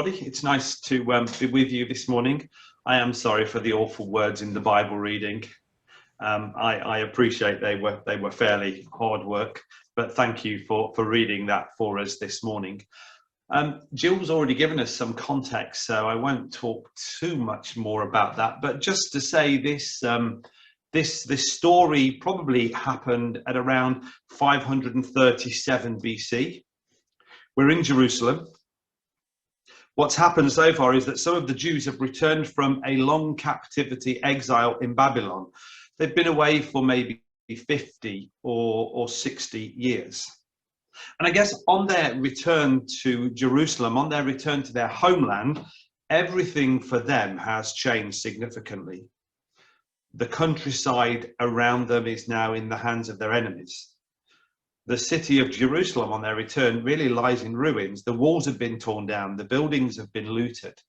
everybody. It's nice to be with you this morning. I am sorry for the awful words in the Bible reading. I appreciate they were fairly hard work, but thank you for reading that for us this morning. Jill's already given us some context, so I won't talk too much more about that. But just to say this story probably happened at around 537 BC. We're in Jerusalem. What's happened so far is that some of the Jews have returned from a long captivity exile in Babylon. They've been away for maybe 50 or 60 years. And I guess on their return to Jerusalem, on their return to their homeland, everything for them has changed significantly. The countryside around them is now in the hands of their enemies. The city of Jerusalem on their return really lies in ruins. The walls have been torn down, the buildings have been looted.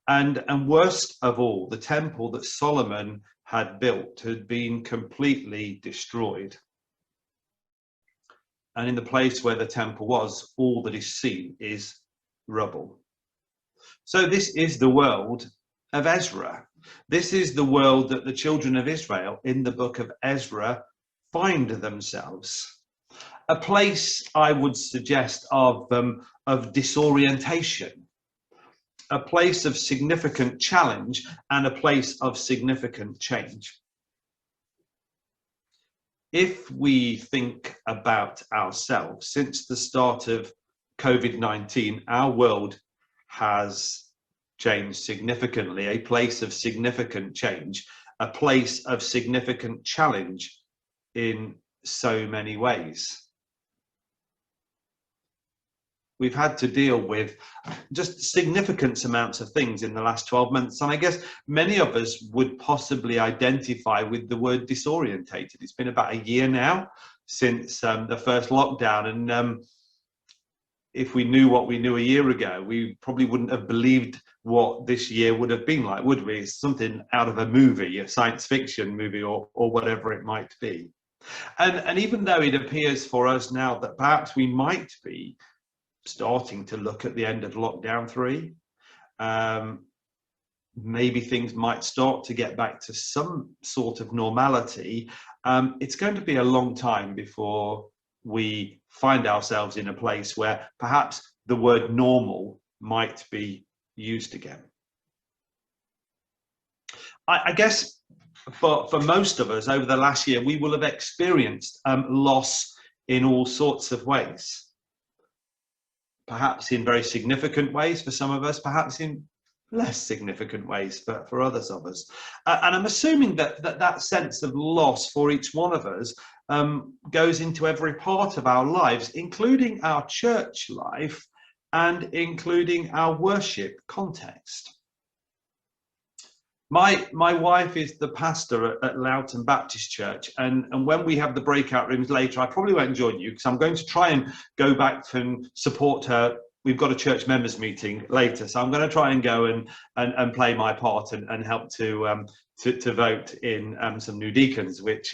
And worst of all, the temple that Solomon had built had been completely destroyed. And in the place where the temple was, all that is seen is rubble. So this is the world of Ezra. This is the world that the children of Israel in the book of Ezra find themselves. A place, I would suggest, of disorientation, a place of significant challenge, and a place of significant change. If we think about ourselves, since the start of COVID-19, our world has changed significantly, a place of significant change, a place of significant challenge in so many ways. We've had to deal with just significant amounts of things in the last 12 months. And I guess many of us would possibly identify with the word disorientated. It's been about a year now since the first lockdown. And if we knew what we knew a year ago, we probably wouldn't have believed what this year would have been like, would we? It's something out of a movie, a science fiction movie, or whatever it might be. And even though it appears for us now that perhaps we might be starting to look at the end of lockdown 3, maybe things might start to get back to some sort of normality, it's going to be a long time before we find ourselves in a place where perhaps the word normal might be used again. I guess for most of us over the last year, we will have experienced loss in all sorts of ways. Perhaps in very significant ways for some of us, perhaps in less significant ways for others of us. And I'm assuming that sense of loss for each one of us goes into every part of our lives, including our church life and including our worship context. My wife is the pastor at Loughton Baptist Church, and when we have the breakout rooms later, I probably won't join you because I'm going to try and go back and support her. We've got a church members meeting later, so I'm going to try and go and play my part and help to vote in some new deacons, which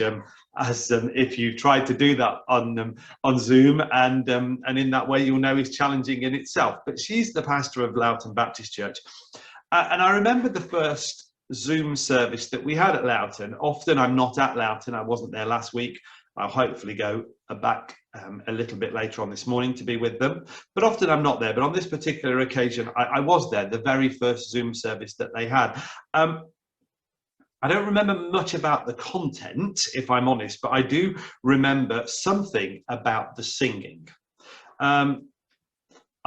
if you've tried to do that on Zoom and in that way, you'll know is challenging in itself. But she's the pastor of Loughton Baptist Church, and I remember the first Zoom service that we had at Loughton. Often I'm not at Loughton. I wasn't there last week. I'll hopefully go back a little bit later on this morning to be with them, but often I'm not there. But on this particular occasion, I was there, the very first Zoom service that they had. I don't remember much about the content, if I'm honest, but I do remember something about the singing.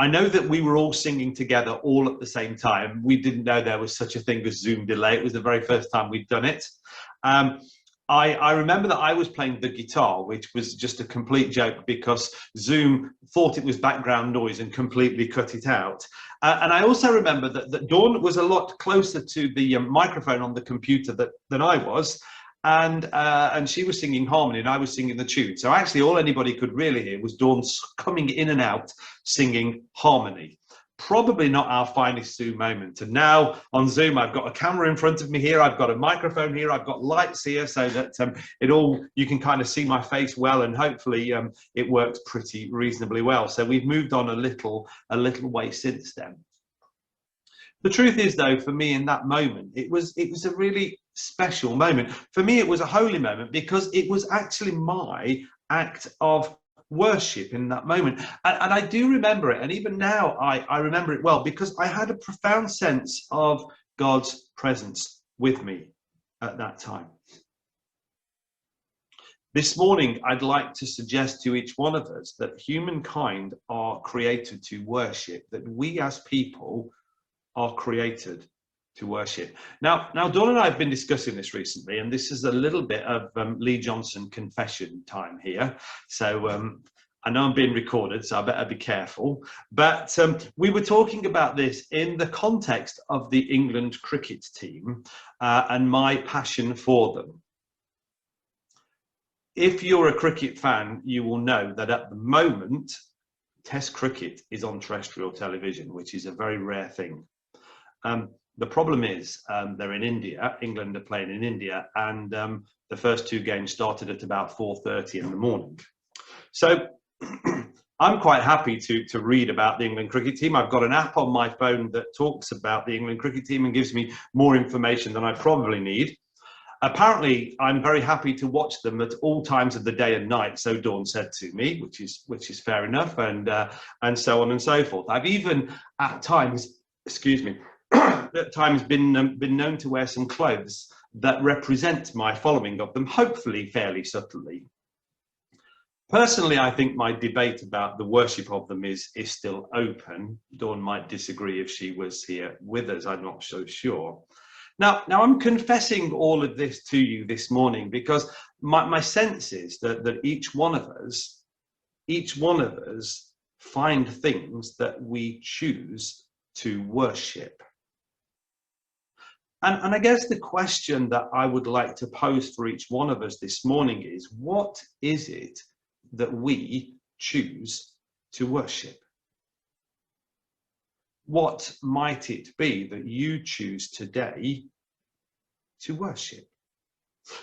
I know that we were all singing together all at the same time. We didn't know there was such a thing as Zoom delay. It was the very first time we'd done it. I remember that I was playing the guitar, which was just a complete joke because Zoom thought it was background noise and completely cut it out. And I also remember that Dawn was a lot closer to the microphone on the computer than I was. And she was singing harmony and I was singing the tune. So actually all anybody could really hear was Dawn coming in and out singing harmony. Probably not our finest Zoom moment. And now on Zoom, I've got a camera in front of me here. I've got a microphone here. I've got lights here so that you can kind of see my face well, and hopefully it works pretty reasonably well. So we've moved on a little way since then. The truth is, though, for me in that moment, it was a really special moment. For me, it was a holy moment because it was actually my act of worship in that moment. And I do remember it. And even now, I remember it well because I had a profound sense of God's presence with me at that time. This morning, I'd like to suggest to each one of us that humankind are created to worship, that we as people are created to worship. Now, Dawn and I have been discussing this recently, and this is a little bit of Lee Johnson confession time here. So I know I'm being recorded, so I better be careful. But we were talking about this in the context of the England cricket team and my passion for them. If you're a cricket fan, you will know that at the moment, Test cricket is on terrestrial television, which is a very rare thing. The problem is they're in India. England are playing in India, and the first two games started at about 4:30 in the morning. So I'm quite happy to read about the England cricket team. I've got an app on my phone that talks about the England cricket team and gives me more information than I probably need. Apparently, I'm very happy to watch them at all times of the day and night. So Dawn said to me, which is fair enough, and so on and so forth. I've even at times, at times been known to wear some clothes that represent my following of them, hopefully fairly subtly. Personally, I think my debate about the worship of them is still open. Dawn might disagree if she was here with us. I'm not so sure. Now I'm confessing all of this to you this morning because my sense is that each one of us find things that we choose to worship. And I guess the question that I would like to pose for each one of us this morning is, what is it that we choose to worship? What might it be that you choose today to worship?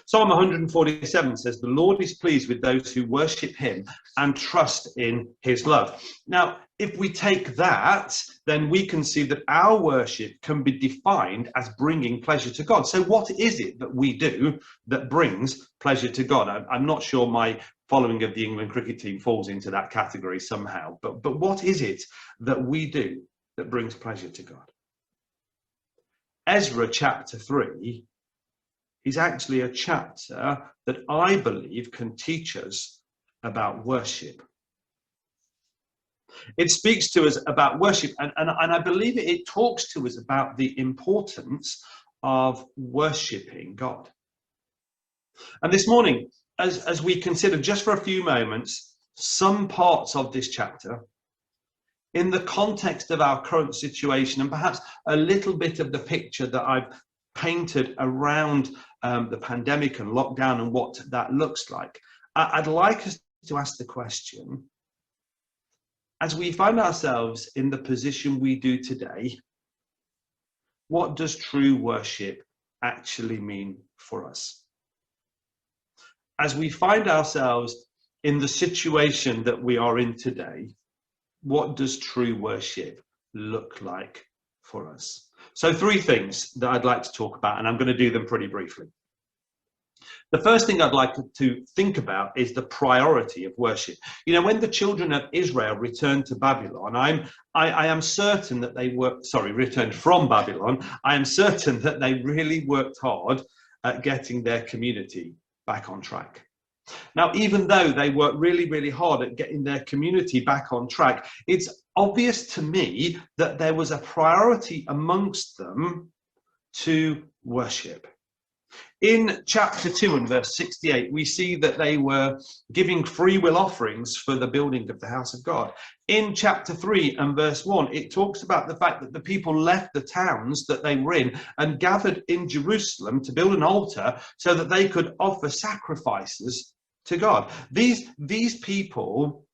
Psalm 147 says, "The Lord is pleased with those who worship him and trust in his love." Now, if we take that, then we can see that our worship can be defined as bringing pleasure to God. So what is it that we do that brings pleasure to God? I'm not sure my following of the England cricket team falls into that category somehow, but what is it that we do that brings pleasure to God? Ezra chapter 3 is actually a chapter that I believe can teach us about worship. It speaks to us about worship, and I believe it talks to us about the importance of worshipping God. And this morning, as we consider just for a few moments some parts of this chapter, in the context of our current situation, and perhaps a little bit of the picture that I've painted around the pandemic and lockdown and what that looks like, I'd like us to ask the question, as we find ourselves in the position we do today, what does true worship actually mean for us? As we find ourselves in the situation that we are in today, what does true worship look like for us? So 3 things that I'd like to talk about, and I'm going to do them pretty briefly. The first thing I'd like to think about is the priority of worship. You know, when the children of Israel returned to Babylon, I am certain that they returned from Babylon. I am certain that they really worked hard at getting their community back on track. Now, even though they worked really, really hard at getting their community back on track, it's obvious to me that there was a priority amongst them to worship. In chapter 2 and verse 68, we see that they were giving free will offerings for the building of the house of God. In chapter 3 and verse 1, it talks about the fact that the people left the towns that they were in and gathered in Jerusalem to build an altar so that they could offer sacrifices to God. These people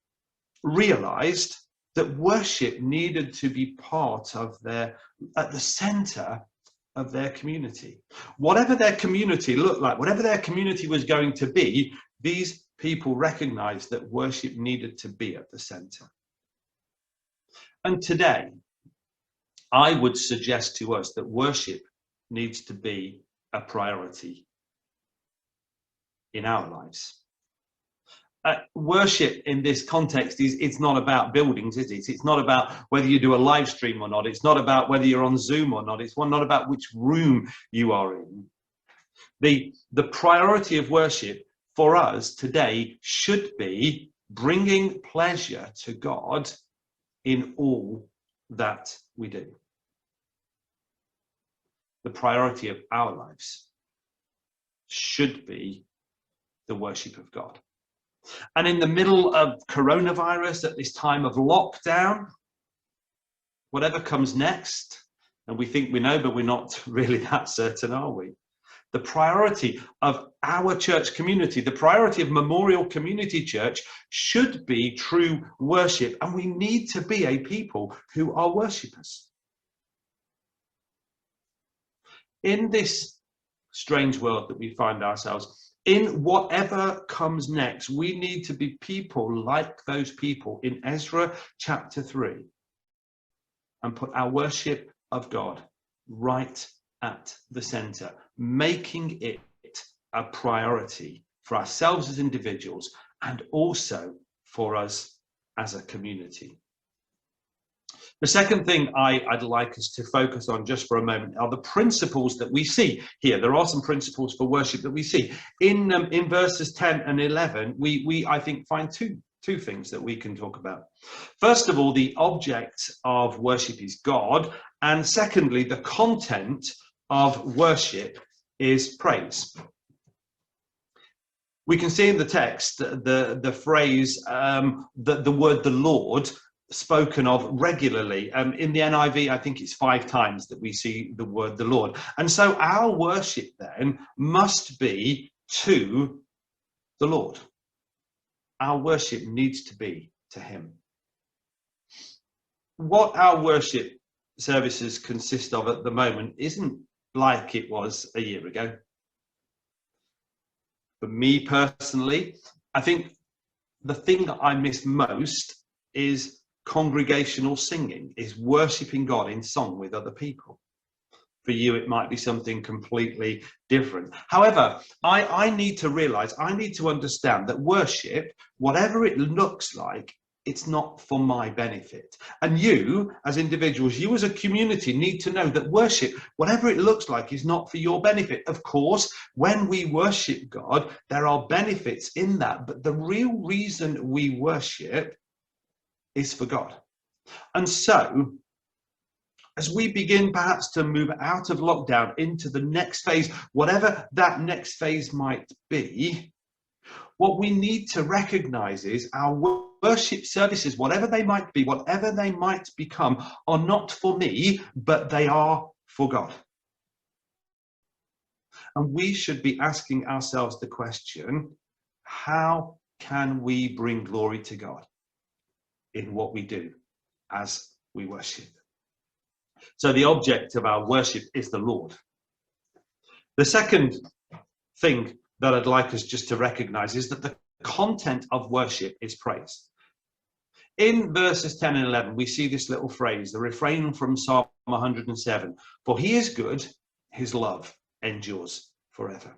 realized that worship needed to be part of at the center of their community. Whatever their community looked like, whatever their community was going to be, these people recognized that worship needed to be at the center. And today, I would suggest to us that worship needs to be a priority in our lives. Worship in this context it's not about buildings, is it? It's not about whether you do a live stream or not. It's not about whether you're on Zoom or not. It's not about which room you are in. The priority of worship for us today should be bringing pleasure to God in all that we do. The priority of our lives should be the worship of God. And in the middle of coronavirus, at this time of lockdown, whatever comes next, and we think we know, but we're not really that certain, are we? The priority of our church community, the priority of Memorial Community Church should be true worship. And we need to be a people who are worshippers. In this strange world that we find ourselves in, whatever comes next, we need to be people like those people in Ezra chapter 3 and put our worship of God right at the center, making it a priority for ourselves as individuals and also for us as a community. The second thing I'd like us to focus on just for a moment are the principles that we see here. There are some principles for worship that we see. In verses 10 and 11, we I think find two things that we can talk about. First of all, the object of worship is God. And secondly, the content of worship is praise. We can see in the text the phrase, the word the Lord, spoken of regularly. In the NIV, I think it's 5 times that we see the word the Lord. And so our worship then must be to the Lord. Our worship needs to be to him. What our worship services consist of at the moment isn't like it was a year ago. For me personally, I think the thing that I miss most is congregational singing, is worshipping God in song with other people. For you, it might be something completely different. However, I need to realize, I need to understand that worship, whatever it looks like, it's not for my benefit. And you, as individuals, you as a community need to know that worship, whatever it looks like, is not for your benefit. Of course, when we worship God, there are benefits in that. But the real reason we worship is for God. And so, as we begin perhaps to move out of lockdown into the next phase, whatever that next phase might be, what we need to recognize is our worship services, whatever they might be, whatever they might become, are not for me, but they are for God. And we should be asking ourselves the question, how can we bring glory to God in what we do as we worship? So the object of our worship is the Lord. The second thing that I'd like us just to recognize is that the content of worship is praise. In verses 10 and 11, we see this little phrase, the refrain from Psalm 107, "For he is good, his love endures forever."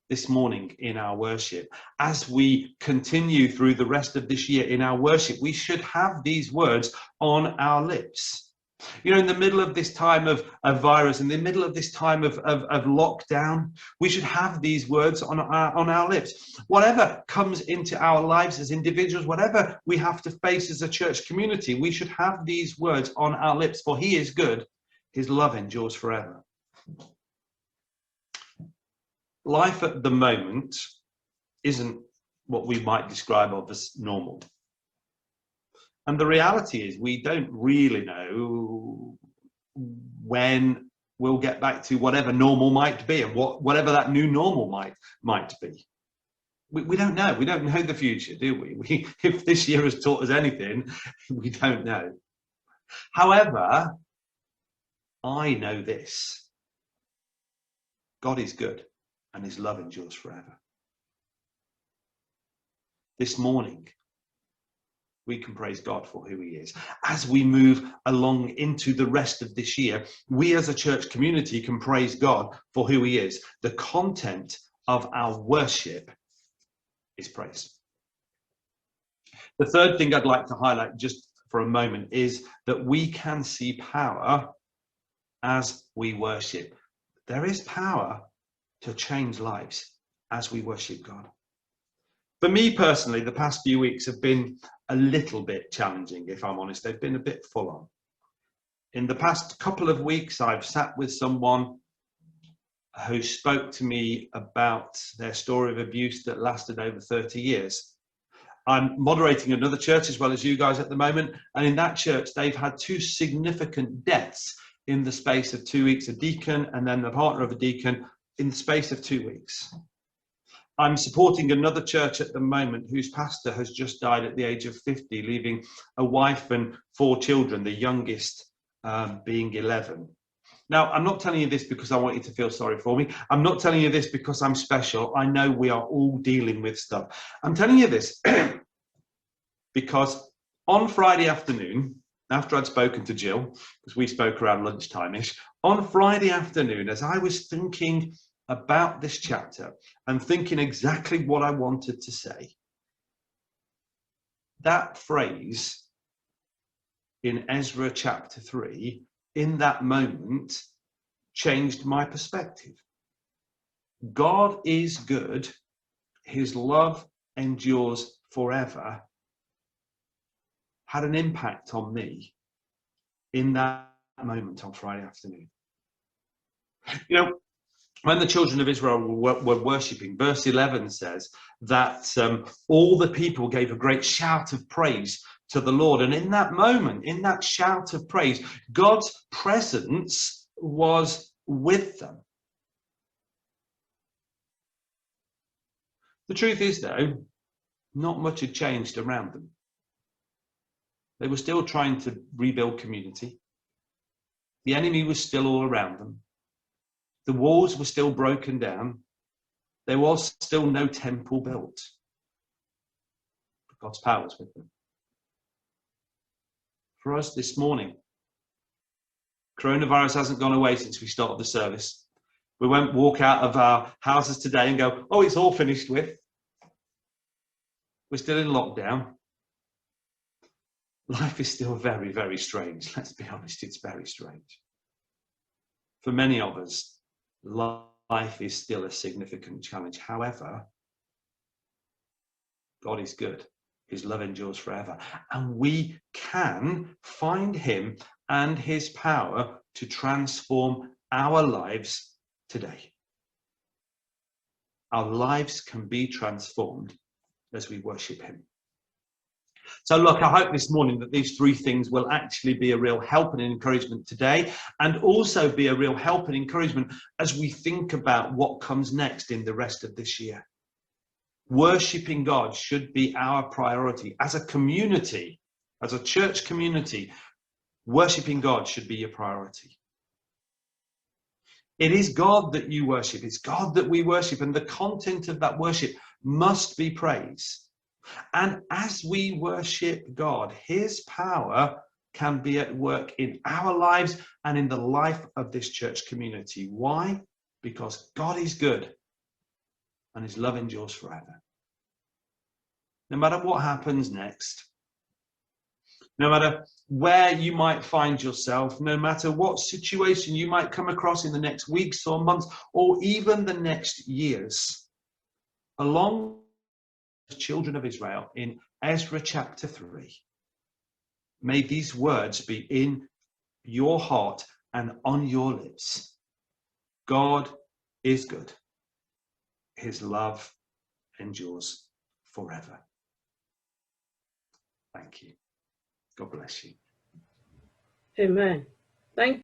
This morning in our worship, as we continue through the rest of this year in our worship, we should have these words on our lips. You know, in the middle of this time of virus, in the middle of this time of lockdown, we should have these words on our lips. Whatever comes into our lives as individuals, whatever we have to face as a church community, we should have these words on our lips. For he is good, his love endures forever. Life at the moment isn't what we might describe of as normal. And the reality is we don't really know when we'll get back to whatever normal might be and whatever that new normal might be. We don't know. We don't know the future, do we? If this year has taught us anything, we don't know. However, I know this. God is good and his love endures forever. This morning, we can praise God for who he is. As we move along into the rest of this year, we as a church community can praise God for who he is. The content of our worship is praise. The third thing I'd like to highlight just for a moment is that we can see power as we worship. There is power to change lives as we worship God. For me personally, the past few weeks have been a little bit challenging, if I'm honest. They've been a bit full on. In the past couple of weeks, I've sat with someone who spoke to me about their story of abuse that lasted over 30 years. I'm moderating another church as well as you guys at the moment, and in that church they've had 2 significant deaths in the space of 2 weeks, a deacon and then the partner of a deacon in the space of 2 weeks. I'm supporting another church at the moment whose pastor has just died at the age of 50, leaving a wife and 4 children, the youngest being 11. Now, I'm not telling you this because I want you to feel sorry for me. I'm not telling you this because I'm special. I know we are all dealing with stuff. I'm telling you this because on Friday afternoon, after I'd spoken to Jill, because we spoke around lunchtime-ish, on Friday afternoon, as I was thinking about this chapter and thinking exactly what I wanted to say, that phrase in Ezra chapter 3, in that moment, changed my perspective. God is good. His love endures forever. Had an impact on me in that moment on Friday afternoon. You know, when the children of Israel were worshipping, verse 11 says that all the people gave a great shout of praise to the Lord. And in that moment, in that shout of praise, God's presence was with them. The truth is, though, not much had changed around them. They were still trying to rebuild community. The enemy was still all around them. The walls were still broken down. There was still no temple built. But God's power was with them. For us this morning, coronavirus hasn't gone away since we started the service. We won't walk out of our houses today and go, oh, it's all finished with. We're still in lockdown. Life is still very, very strange. Let's be honest, it's very strange. For many of us, life is still a significant challenge. However, God is good. His love endures forever. And we can find him and his power to transform our lives today. Our lives can be transformed as we worship him. So look, I hope this morning that these 3 things will actually be a real help and encouragement today, and also be a real help and encouragement as we think about what comes next in the rest of this year. Worshipping God should be our priority. As a community, as a church community, worshipping God should be your priority. It is God that you worship. It's God that we worship, and the content of that worship must be praise. And as we worship God, his power can be at work in our lives and in the life of this church community. Why? Because God is good and his love endures forever. No matter what happens next, no matter where you might find yourself, no matter what situation you might come across in the next weeks or months, or even the next years, along the children of Israel in Ezra chapter 3, may these words be in your heart and on your lips. God is good. His love endures forever. Thank you. God bless you. Amen. Thank